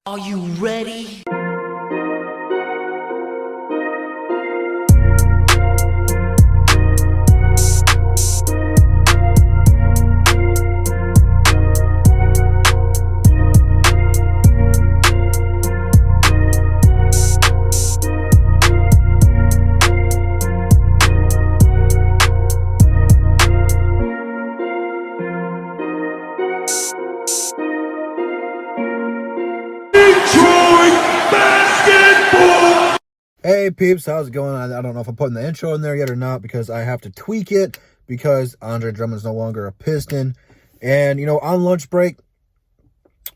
Are you ready? Hey peeps, how's it going? I don't know if I'm putting the intro in there yet or not because I have to tweak it because Andre Drummond is no longer a Piston. And, on lunch break,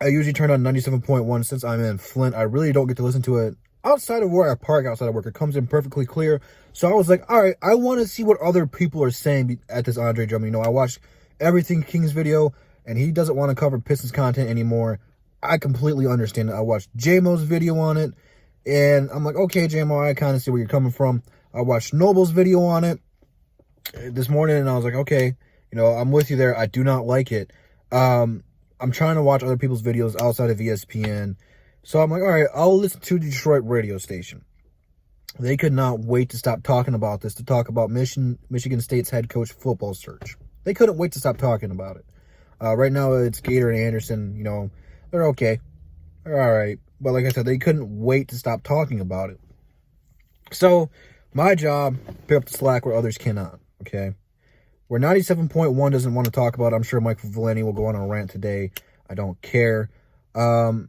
I usually turn on 97.1 since I'm in Flint. I really don't get to listen to it outside of where I park outside of work. It comes in perfectly clear. So I was like, all right, I want to see what other people are saying at this Andre Drummond. I watched Everything King's video, and he doesn't want to cover Pistons content anymore. I completely understand it. I watched J-Mo's video on it. And I'm like, okay, JMO, I kind of see where you're coming from. I watched Noble's video on it this morning, and I was like, okay, I'm with you there. I do not like it. I'm trying to watch other people's videos outside of ESPN. So I'm like, all right, I'll listen to Detroit radio station. They could not wait to stop talking about this, to talk about Michigan State's head coach football search. They couldn't wait to stop talking about it. Right now, it's Gator and Anderson. They're okay. They're all right. But like I said, they couldn't wait to stop talking about it. So, my job, pick up the slack where others cannot, okay? Where 97.1 doesn't want to talk about it, I'm sure Mike Valenti will go on a rant today. I don't care. Do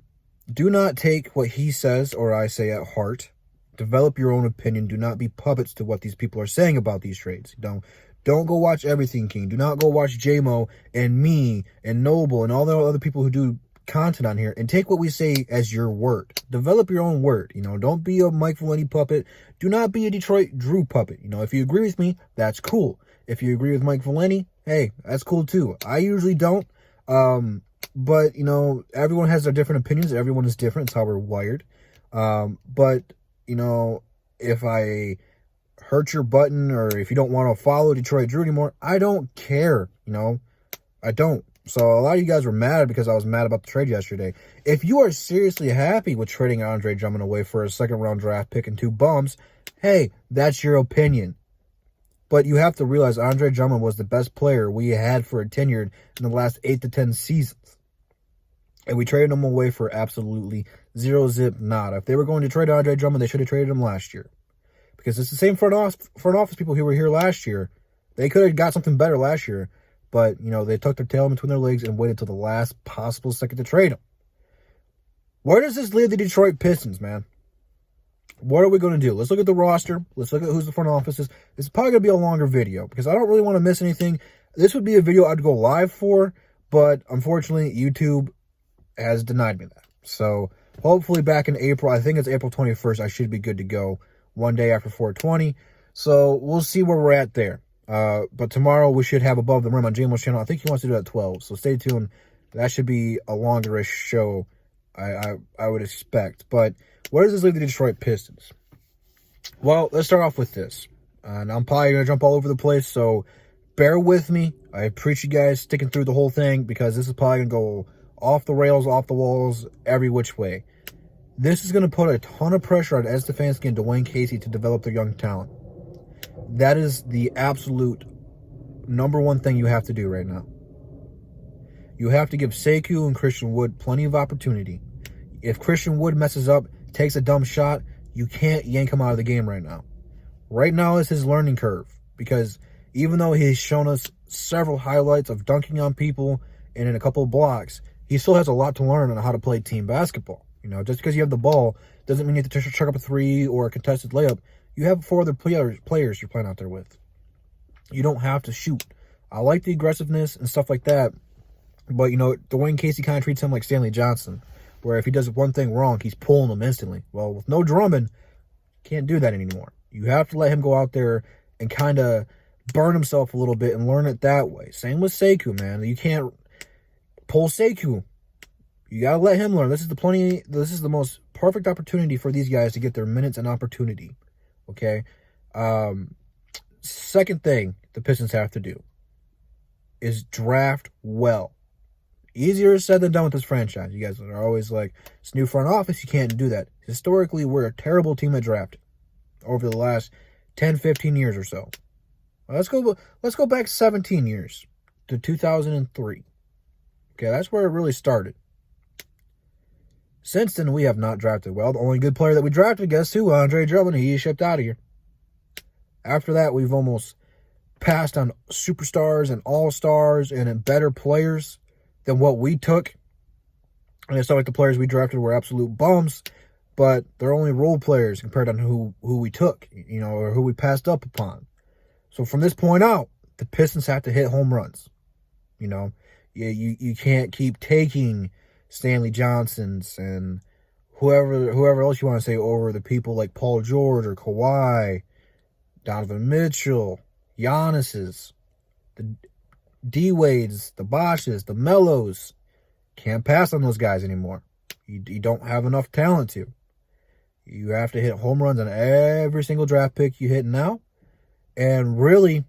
not take what he says or I say at heart. Develop your own opinion. Do not be puppets to what these people are saying about these trades. Don't go watch Everything King. Do not go watch J-Mo and me and Noble and all the other people who do content on here and take what we say as your word. Develop your own word. Don't be a Mike Valenti puppet. Do not be a Detroit Drew puppet. If you agree with me, that's cool. If you agree with Mike Valenti, hey, that's cool too. I usually don't. But everyone has their different opinions. Everyone is different. It's how we're wired. But if I hurt your button or if you don't want to follow Detroit Drew anymore, I don't care. I don't. So a lot of you guys were mad because I was mad about the trade yesterday. If you are seriously happy with trading Andre Drummond away for a second-round draft pick and 2 bums, hey, that's your opinion. But you have to realize Andre Drummond was the best player we had for a tenured in the last 8 to 10 seasons. And we traded him away for absolutely zero-zip nada. If they were going to trade Andre Drummond, they should have traded him last year. Because it's the same front office people who were here last year. They could have got something better last year. But, they tucked their tail between their legs and waited till the last possible second to trade him. Where does this leave the Detroit Pistons, man? What are we going to do? Let's look at the roster. Let's look at who's the front offices. It's probably going to be a longer video because I don't really want to miss anything. This would be a video I'd go live for, but unfortunately, YouTube has denied me that. So, hopefully back in April, I think it's April 21st, I should be good to go one day after 420. So, we'll see where we're at there. But tomorrow we should have Above the Rim on J-Mo's channel. I think he wants to do it at 12, so stay tuned. That should be a longer-ish show, I would expect. But where does this leave the Detroit Pistons? Well, let's start off with this. And I'm probably going to jump all over the place, so bear with me. I appreciate you guys sticking through the whole thing because this is probably going to go off the rails, off the walls, every which way. This is going to put a ton of pressure on Ed Stefanski and Dwayne Casey to develop their young talent. That is the absolute number one thing you have to do right now. You have to give Sekou and Christian Wood plenty of opportunity. If Christian Wood messes up, takes a dumb shot, you can't yank him out of the game right now. Right now is his learning curve because even though he's shown us several highlights of dunking on people and in a couple of blocks, he still has a lot to learn on how to play team basketball. Just because you have the ball doesn't mean you have to chuck up a 3 or a contested layup. You have 4 other players you're playing out there with. You don't have to shoot. I like the aggressiveness and stuff like that. But, Dwayne Casey kind of treats him like Stanley Johnson, where if he does one thing wrong, he's pulling him instantly. Well, with no Drummond, can't do that anymore. You have to let him go out there and kind of burn himself a little bit and learn it that way. Same with Sekou, man. You can't pull Sekou. You got to let him learn. This is the most perfect opportunity for these guys to get their minutes and opportunity. Okay. Second thing the Pistons have to do is draft well. Easier said than done with this franchise. You guys are always like, it's new front office, you can't do that. Historically, we're a terrible team at drafting over the last 10, 15 years or so. Let's go back 17 years to 2003. Okay, that's where it really started. Since then, we have not drafted well. The only good player that we drafted, guess who? Andre Drummond. He shipped out of here. After that, we've almost passed on superstars and all-stars and better players than what we took. And it's not like the players we drafted were absolute bums, but they're only role players compared to who we took, or who we passed up upon. So from this point out, the Pistons have to hit home runs. You can't keep taking Stanley Johnsons and whoever else you want to say over the people like Paul George or Kawhi, Donovan Mitchell, Giannis's, the D-Wades, the Bosches, the Mellos. Can't pass on those guys anymore. You don't have enough talent to. You have to hit home runs on every single draft pick you hit now. And really,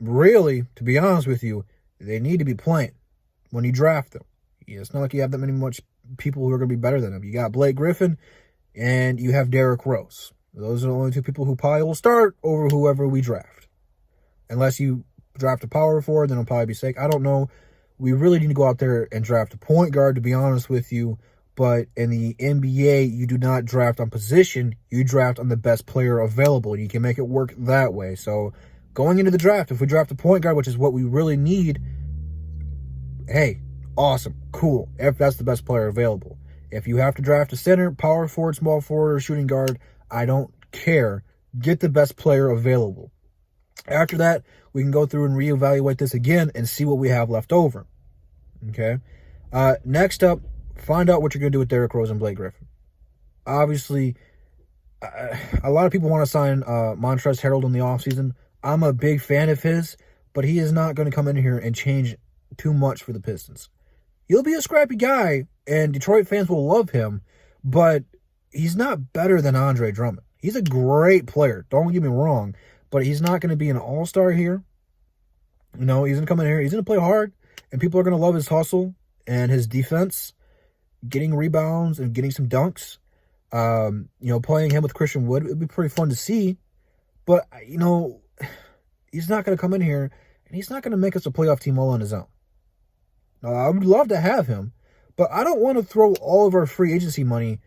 to be honest with you, they need to be playing when you draft them. It's not like you have that many much people who are going to be better than them. You got Blake Griffin and you have Derrick Rose. Those are the only two people who probably will start over whoever we draft. Unless you draft a power forward, then it'll probably be safe. I don't know. We really need to go out there and draft a point guard, to be honest with you. But in the NBA, you do not draft on position. You draft on the best player available. And you can make it work that way. So going into the draft, if we draft a point guard, which is what we really need, hey, awesome, cool, if that's the best player available. If you have to draft a center, power forward, small forward, or shooting guard, I don't care. Get the best player available. After that, we can go through and reevaluate this again and see what we have left over. Okay? Next up, find out what you're going to do with Derrick Rose and Blake Griffin. Obviously, a lot of people want to sign Montrezl Harrell in the offseason. I'm a big fan of his, but he is not going to come in here and change too much for the Pistons. He'll be a scrappy guy, and Detroit fans will love him, but he's not better than Andre Drummond. He's a great player, don't get me wrong, but he's not going to be an all-star here. He's going to come in here, he's going to play hard, and people are going to love his hustle and his defense, getting rebounds and getting some dunks. Playing him with Christian Wood, it'd be pretty fun to see, but, he's not going to come in here, and he's not going to make us a playoff team all on his own. Now, I would love to have him, but I don't want to throw all of our free agency money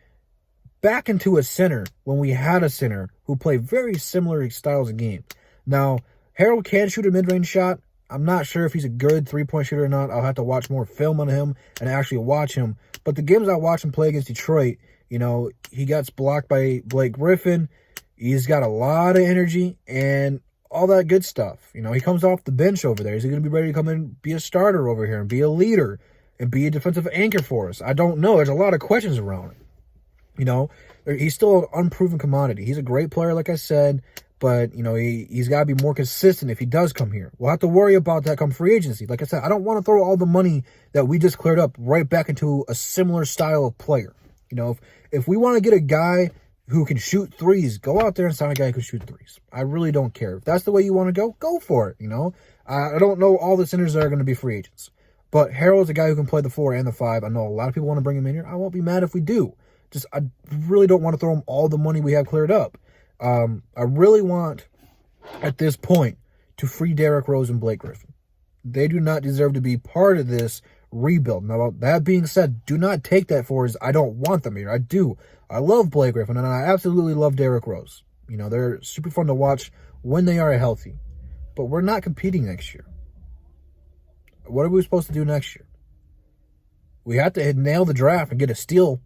back into a center when we had a center who played very similar styles of game. Now, Harrell can shoot a mid-range shot. I'm not sure if he's a good three-point shooter or not. I'll have to watch more film on him and actually watch him. But the games I watched him play against Detroit, he gets blocked by Blake Griffin. He's got a lot of energy and all that good stuff. He comes off the bench over there. Is he going to be ready to come in, be a starter over here and be a leader and be a defensive anchor for us? I don't know. There's a lot of questions around it. He's still an unproven commodity. He's a great player, like I said, but, he's got to be more consistent if he does come here. We'll have to worry about that come free agency. Like I said, I don't want to throw all the money that we just cleared up right back into a similar style of player. If we want to get a guy who can shoot threes, go out there and sign a guy who can shoot threes. I really don't care. If that's the way you want to go for it, I don't know all the centers that are going to be free agents. But Harrell is a guy who can play the 4 and the 5. I know a lot of people want to bring him in here. I won't be mad if we do. I really don't want to throw him all the money we have cleared up. I really want, at this point, to free Derrick Rose and Blake Griffin. They do not deserve to be part of this rebuild. Now, that being said, do not take that for as I don't want them here. I do. I love Blake Griffin, and I absolutely love Derrick Rose. They're super fun to watch when they are healthy. But we're not competing next year. What are we supposed to do next year? We have to nail the draft and get a steal.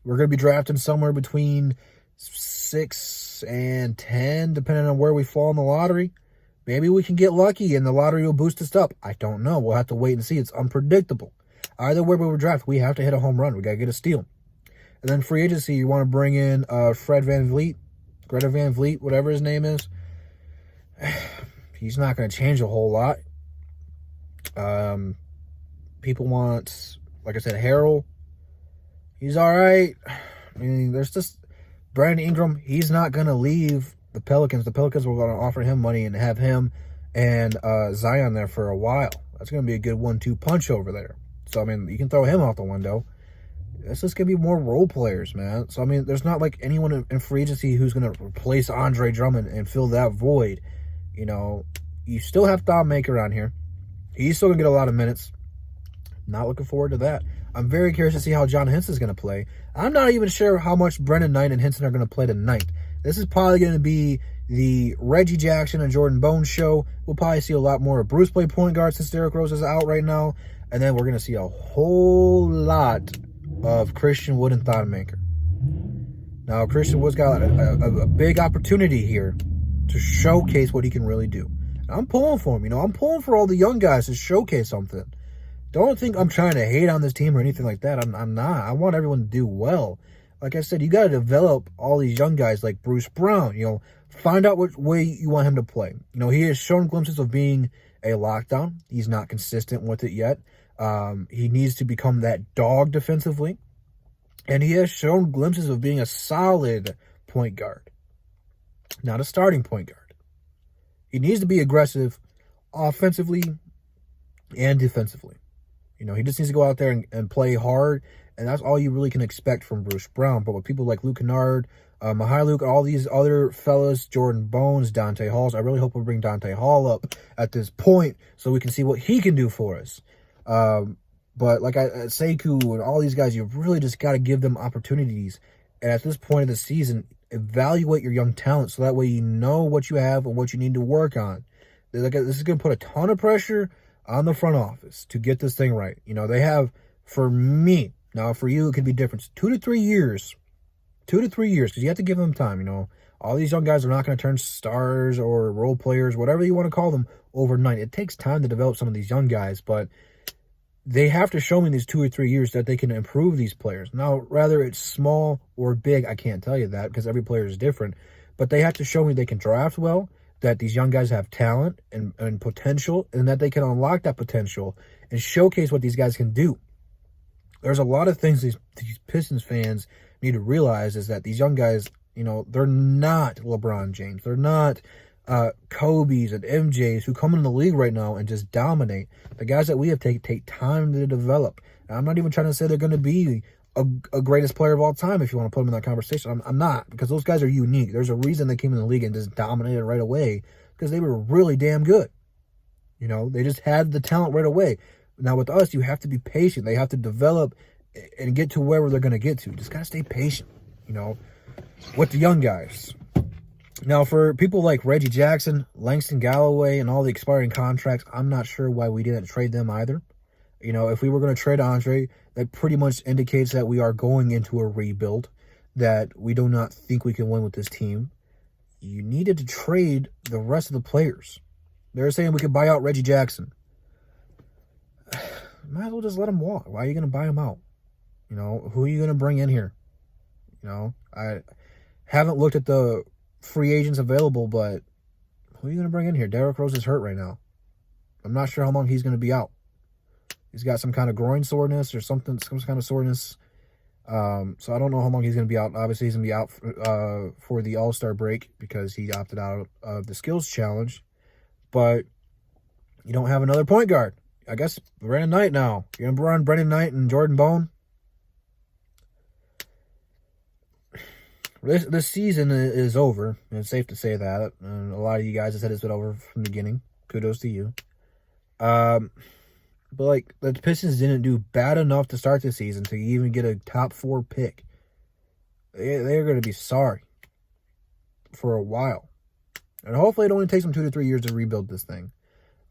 We're going to be drafting somewhere between 6 and 10, depending on where we fall in the lottery. Maybe we can get lucky and the lottery will boost us up. I don't know. We'll have to wait and see. It's unpredictable. Either way we draft, we have to hit a home run. We got to get a steal. And then free agency, you want to bring in Greta Van Vliet, whatever his name is. He's not going to change a whole lot. People want, like I said, Harrell. He's all right. There's just Brandon Ingram. He's not going to leave the Pelicans. The Pelicans were going to offer him money and have him and Zion there for a while. That's going to be a good 1-2 punch over there. So, I mean, you can throw him out the window. It's just going to be more role players, man. So, I mean, there's not like anyone in free agency who's going to replace Andre Drummond and fill that void. You know, you still have Thon Maker on here. He's still going to get a lot of minutes. Not looking forward to that. I'm very curious to see how John Henson's going to play. I'm not even sure how much Brendan Knight and Henson are going to play tonight. This is probably going to be the Reggie Jackson and Jordan Bones show. We'll probably see a lot more of Bruce play point guard since Derrick Rose is out right now. And then we're going to see a whole lot of Christian Wood and Thon Maker. Now, Christian Wood's got a big opportunity here to showcase what he can really do. And I'm pulling for him. You know, I'm pulling for all the young guys to showcase something. Don't think I'm trying to hate on this team or anything like that. I'm not. I want everyone to do well. Like I said, you got to develop all these young guys like Bruce Brown. You know, find out which way you want him to play. You know, he has shown glimpses of being a lockdown. He's not consistent with it yet. He needs to become that dog defensively. And he has shown glimpses of being a solid point guard. Not a starting point guard. He needs to be aggressive offensively and defensively. You know, he just needs to go out there and play hard, and that's all you really can expect from Bruce Brown. But with people like Luke Kennard, Luke, all these other fellas, Jordan Bones, Dante Halls, I really hope we bring Dante Hall up at this point so we can see what he can do for us. But like Sekou and all these guys, you've really just got to give them opportunities. And at this point of the season, evaluate your young talent so that way you know what you have and what you need to work on. This is going to put a ton of pressure on the front office to get this thing right. You know, they have, for me, now for you, it could be different. 2 to 3 years. 2 to 3 years, because you have to give them time, you know. All these young guys are not going to turn stars or role players, whatever you want to call them, overnight. It takes time to develop some of these young guys, but they have to show me these 2 or 3 years that they can improve these players. Now, whether it's small or big, I can't tell you that because every player is different, but they have to show me they can draft well, that these young guys have talent and potential, and that they can unlock that potential and showcase what these guys can do. There's a lot of things these Pistons fans need to realize is that these young guys, you know, they're not LeBron James. They're not Kobe's and MJ's who come in the league right now and just dominate. The guys that we have take time to develop. And I'm not even trying to say they're going to be a greatest player of all time if you want to put them in that conversation. I'm not, because those guys are unique. There's a reason they came in the league and just dominated right away, because they were really damn good. You know, they just had the talent right away. Now with us, you have to be patient. They have to develop and get to wherever they're going to get to. You just got to stay patient, you know, with the young guys. Now, for people like Reggie Jackson, Langston Galloway, and all the expiring contracts, I'm not sure why we didn't trade them either. You know, if we were going to trade Andre, that pretty much indicates that we are going into a rebuild, that we do not think we can win with this team. You needed to trade the rest of the players. They're saying we could buy out Reggie Jackson. Might as well just let him walk. Why are you going to buy him out? You know, who are you going to bring in here? You know, I haven't looked at the free agents available, but who are you going to bring in here? Derrick Rose is hurt right now. I'm not sure how long he's going to be out. He's got some kind of groin soreness or something, some kind of soreness. So I don't know how long he's going to be out. Obviously, he's going to be out for the All-Star break because he opted out of the skills challenge. But you don't have another point guard. I guess Brendan Knight now. You're going to run Brendan Knight and Jordan Bone? This season is over. And it's safe to say that. And a lot of you guys have said it's been over from the beginning. Kudos to you. But, like, the Pistons didn't do bad enough to start the season to even get a top 4 pick. They're going to be sorry for a while. And hopefully it only takes them 2 to 3 years to rebuild this thing.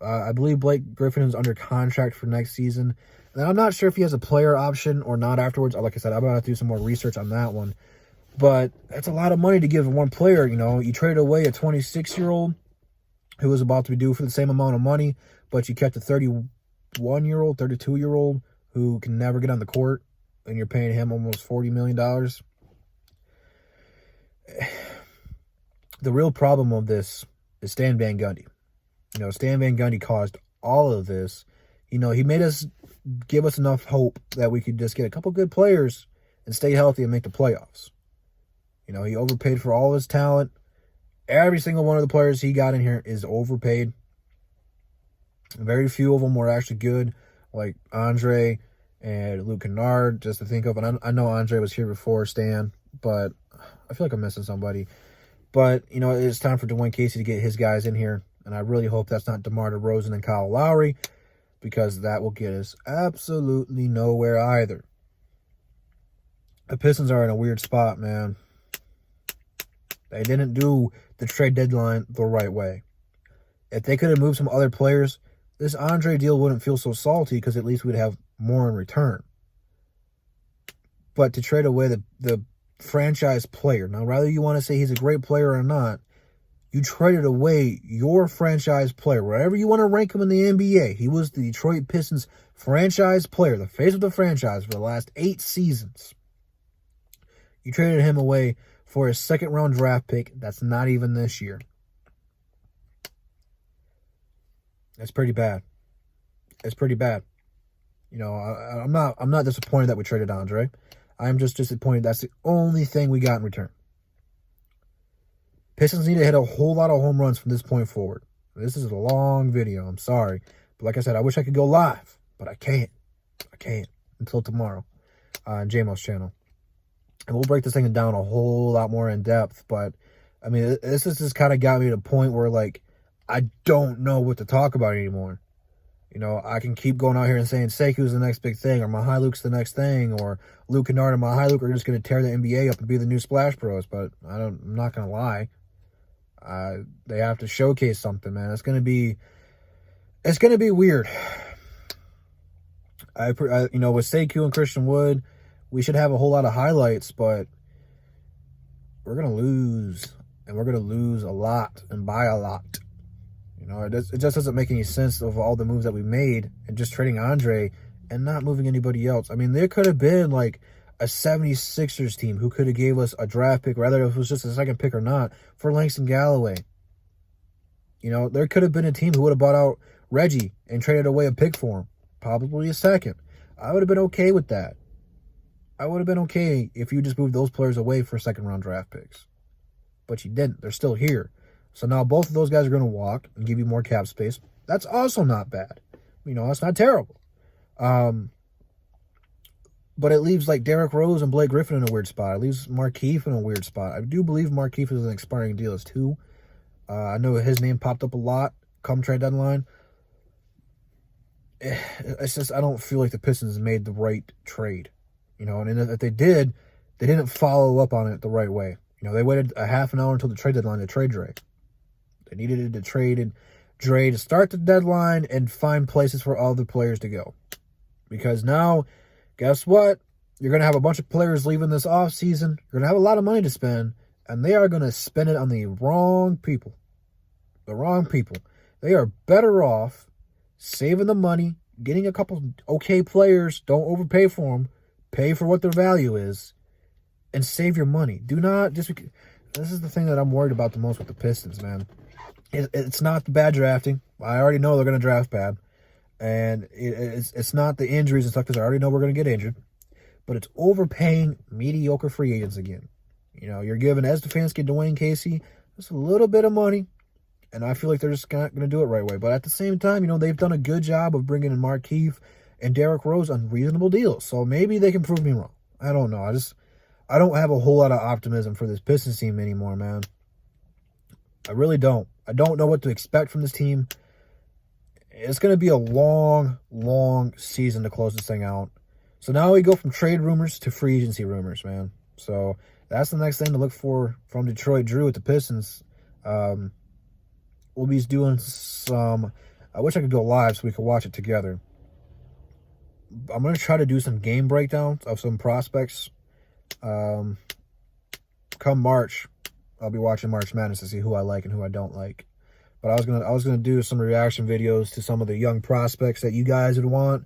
I believe Blake Griffin is under contract for next season. And I'm not sure if he has a player option or not afterwards. Like I said, I'm going to have to do some more research on that one. But that's a lot of money to give one player, you know. You traded away a 26-year-old who was about to be due for the same amount of money, but you kept a 31-year-old, 32-year-old who can never get on the court, and you're paying him almost $40 million. The real problem of this is Stan Van Gundy. You know, Stan Van Gundy caused all of this. You know, he made us give us enough hope that we could just get a couple good players and stay healthy and make the playoffs. You know, he overpaid for all his talent. Every single one of the players he got in here is overpaid. Very few of them were actually good, like Andre and Luke Kennard, just to think of. And I know Andre was here before Stan, but I feel like I'm missing somebody. But, you know, it's time for Dwayne Casey to get his guys in here. And I really hope that's not DeMar DeRozan and Kyle Lowry, because that will get us absolutely nowhere either. The Pistons are in a weird spot, man. They didn't do the trade deadline the right way. If they could have moved some other players, this Andre deal wouldn't feel so salty, because at least we'd have more in return. But to trade away the franchise player, now whether you want to say he's a great player or not, you traded away your franchise player, wherever you want to rank him in the NBA. He was the Detroit Pistons franchise player, the face of the franchise for the last 8 seasons. You traded him away for a second-round draft pick that's not even this year. It's pretty bad. It's pretty bad. You know, I'm not disappointed that we traded Andre. I'm just disappointed that's the only thing we got in return. Pistons need to hit a whole lot of home runs from this point forward. This is a long video. I'm sorry. But like I said, I wish I could go live, but I can't. I can't until tomorrow on JMO's channel. And we'll break this thing down a whole lot more in depth. But, I mean, this has just kind of got me to a point where, like, I don't know what to talk about anymore. You know, I can keep going out here and saying Seku's the next big thing, or Mihailuk's the next thing, or Luke Kennard and Mihailuk are just going to tear the NBA up and be the new Splash Bros. But I'm not going to lie. They have to showcase something, man. It's going to be weird. You know, with Sekou and Christian Wood, we should have a whole lot of highlights, but we're going to lose, and we're going to lose a lot and by a lot. You know, it just doesn't make any sense of all the moves that we made and just trading Andre and not moving anybody else. I mean, there could have been like a 76ers team who could have gave us a draft pick, whether it was just a second pick or not, for Langston Galloway. You know, there could have been a team who would have bought out Reggie and traded away a pick for him, probably a second. I would have been okay with that. I would have been okay if you just moved those players away for second-round draft picks. But you didn't. They're still here. So now both of those guys are going to walk and give you more cap space. That's also not bad. You know, that's not terrible. But it leaves like Derrick Rose and Blake Griffin in a weird spot. It leaves Markieff in a weird spot. I do believe Markieff is an expiring deal as too. I know his name popped up a lot come trade deadline. It's just I don't feel like the Pistons made the right trade. You know, and if they did, they didn't follow up on it the right way. You know, they waited a half an hour until the trade deadline to trade Dre. They needed to trade Dre to start the deadline and find places for all the players to go. Because now, guess what? You're going to have a bunch of players leaving this offseason. You're going to have a lot of money to spend, and they are going to spend it on the wrong people. The wrong people. They are better off saving the money, getting a couple okay players. Don't overpay for them. Pay for what their value is, and save your money. Do not just... This is the thing that I'm worried about the most with the Pistons, man. It's not the bad drafting. I already know they're going to draft bad. And it's not the injuries and stuff, because I already know we're going to get injured. But it's overpaying mediocre free agents again. You know, you're giving Stefanski and Dwayne Casey just a little bit of money, and I feel like they're just not going to do it right way. But at the same time, you know, they've done a good job of bringing in Markieff and Derrick Rose on reasonable deals. So maybe they can prove me wrong. I don't know. I don't have a whole lot of optimism for this Pistons team anymore, man. I really don't. I don't know what to expect from this team. It's going to be a long, long season to close this thing out. So now we go from trade rumors to free agency rumors, man. So that's the next thing to look for from Detroit Drew at the Pistons. We'll be doing some... I wish I could go live so we could watch it together. I'm going to try to do some game breakdowns of some prospects. Come March, I'll be watching March Madness to see who I like and who I don't like. But I was gonna do some reaction videos to some of the young prospects that you guys would want,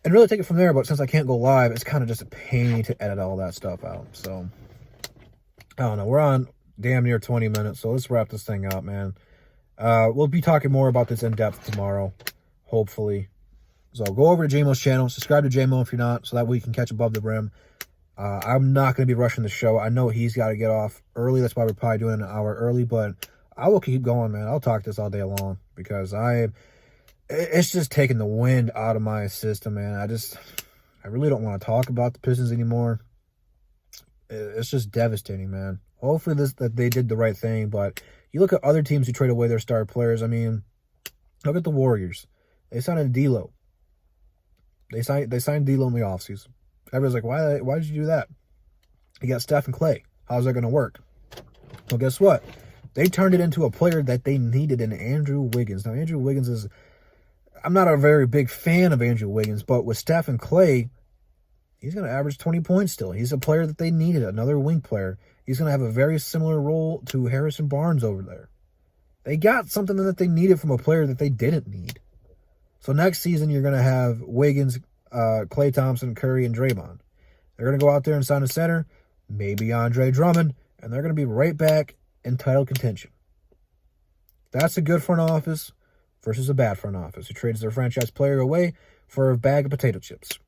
and really take it from there. But since I can't go live, it's kind of just a pain to edit all that stuff out. So I don't know. We're on damn near 20 minutes, so let's wrap this thing up, man. We'll be talking more about this in depth tomorrow, hopefully. So go over to JMO's channel, subscribe to JMO if you're not, so that way you can catch above the rim. I'm not going to be rushing the show. I know he's got to get off early. That's why we're probably doing an hour early, but I will keep going, man. I'll talk this all day long because it's just taking the wind out of my system, man. I really don't want to talk about the Pistons anymore. It's just devastating, man. Hopefully that they did the right thing, but you look at other teams who trade away their star players. I mean, look at the Warriors. They signed a D'Lo. They signed D'Lo in the offseason. Everybody's like, why did you do that? You got Steph and Clay. How's that going to work? Well, guess what? They turned it into a player that they needed in Andrew Wiggins. Now, Andrew Wiggins is... I'm not a very big fan of Andrew Wiggins, but with Steph and Clay, he's going to average 20 points still. He's a player that they needed, another wing player. He's going to have a very similar role to Harrison Barnes over there. They got something that they needed from a player that they didn't need. So next season, you're going to have Wiggins, Klay Thompson, Curry, and Draymond. They're going to go out there and sign a center, maybe Andre Drummond, and they're going to be right back in title contention. That's a good front office versus a bad front office who trades their franchise player away for a bag of potato chips.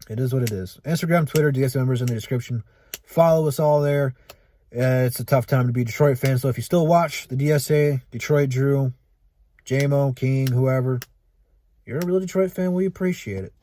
It is what it is. Instagram, Twitter, DSA members in the description. Follow us all there. It's a tough time to be a Detroit fan, so if you still watch the DSA, Detroit Drew, JMO, King, whoever, you're a real Detroit fan, we appreciate it.